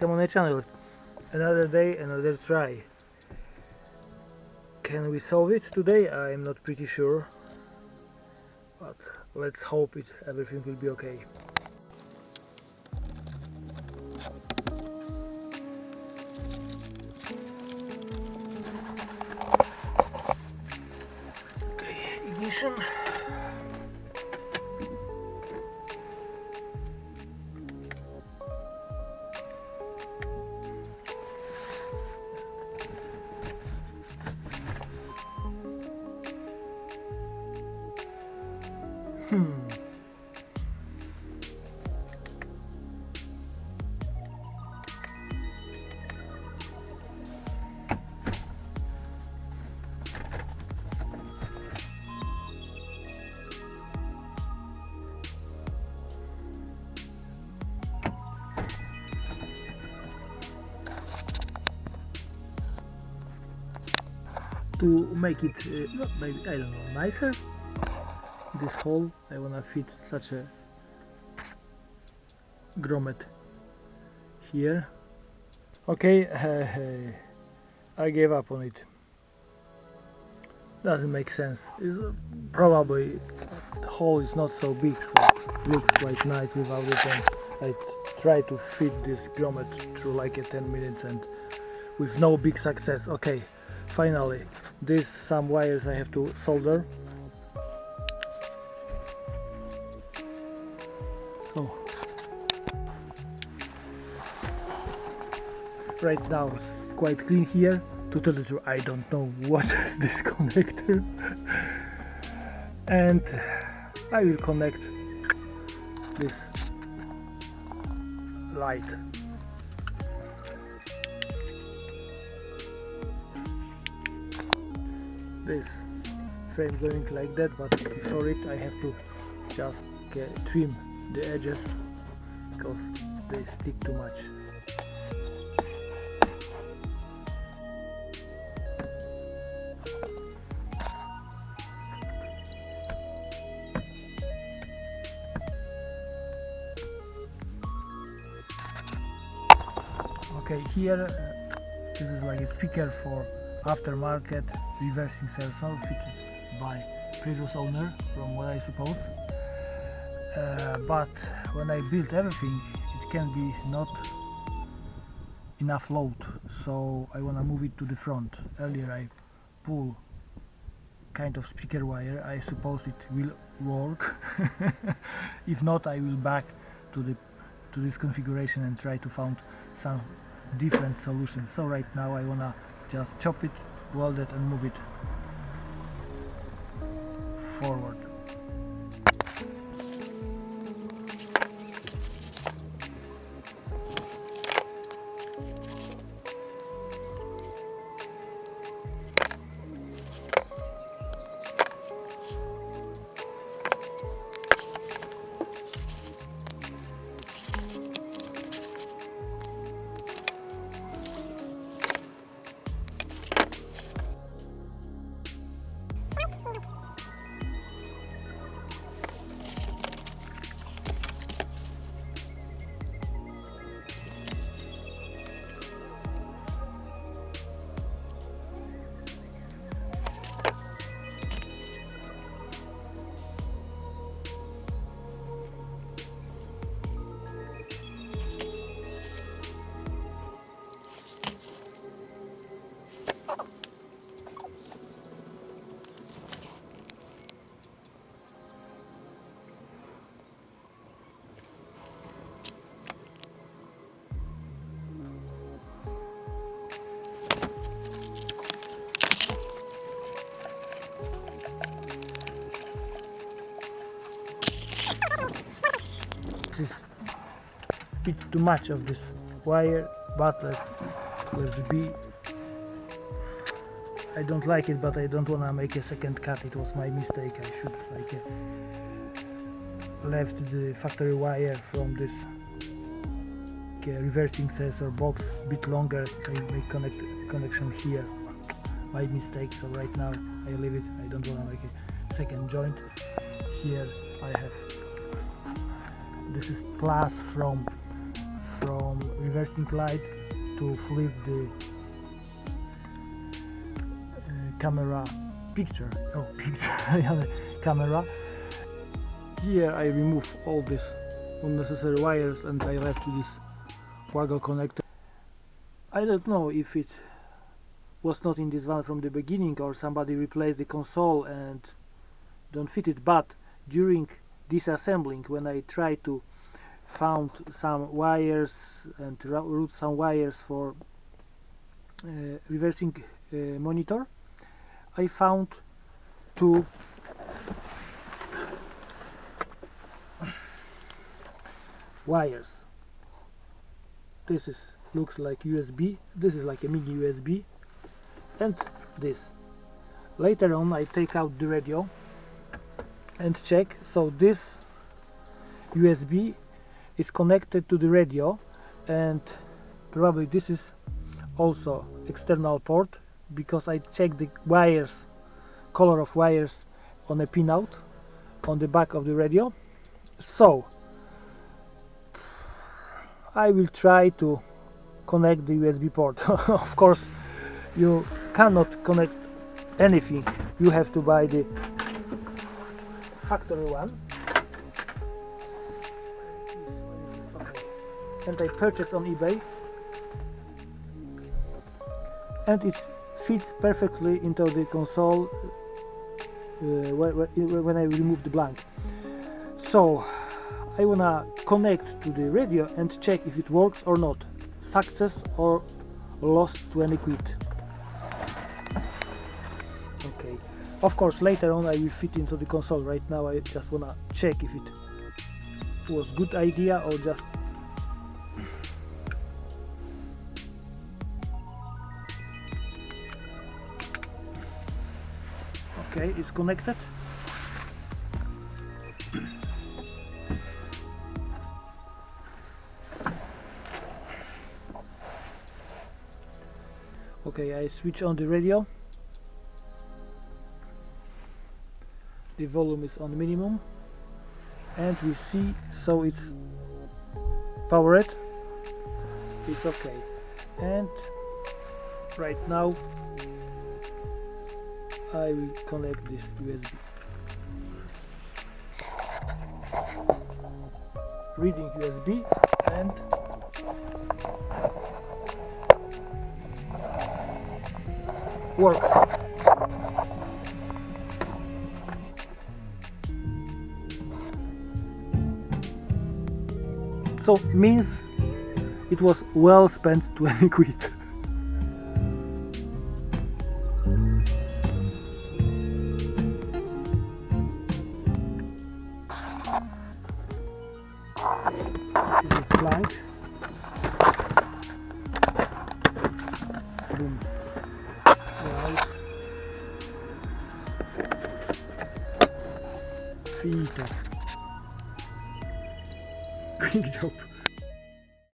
welcome on my channel. Another day, another try. Can we solve it today? I'm not pretty sure, but let's hope everything will be okay. Okay, ignition. To make it maybe, I don't know, nicer, this hole I wanna fit such a grommet here. Okay, I gave up on it. Doesn't make sense. It's probably the hole is not so big, so it looks quite nice without it. And I try to fit this grommet through like 10 minutes and with no big success. Okay, finally, these some wires I have to solder. So right now it's quite clean here. To tell the truth, I don't know what is this connector, and I will connect this light. This frame going like that, but before it I have to just trim the edges because they stick too much. Okay, here this is like a speaker for aftermarket reversing sensor fitted by previous owner, from what I suppose. But when I built everything, it can be not enough load, so I wanna move it to the front. Earlier I pull kind of speaker wire. I suppose it will work. If not, I will back to this configuration and try to find some different solutions. So right now I wanna just chop it, weld it and move it forward. This is a bit too much of this wire, but let's be. I don't like it, but I don't want to make a second cut. It was my mistake. I should left the factory wire from this reversing sensor box a bit longer. I make connection here. My mistake. So right now I leave it. I don't want to make a second joint. Here I have. This is plus from from reversing light to flip the camera picture. Oh, picture, camera. Here I remove all these unnecessary wires and I left this waggle connector. I don't know if it was not in this one from the beginning or somebody replaced the console and don't fit it, but during disassembling, when I tried to found some wires and route some wires for reversing monitor, I found two wires. This is looks like USB, this is like a mini USB, and this. Later on I take out the radio and check, so this USB is connected to the radio, and probably this is also external port, because I checked the wires, color of wires on a pinout on the back of the radio. So I will try to connect the USB port. Of course you cannot connect anything, you have to buy the factory one, and I purchased on eBay, and it fits perfectly into the console when I remove the blank. So I wanna connect to the radio and check if it works or not, success or lost 20 quid. Okay, of course later on I will fit into the console. Right now I just wanna check if it was good idea or just okay, it's connected. Okay, I switch on the radio. The volume is on minimum and we see, so it's powered, it's okay. And right now I will connect this USB. Reading USB and works. So means it was well spent 20 quid. This is blank. Boom. Right. Finito. Quick job.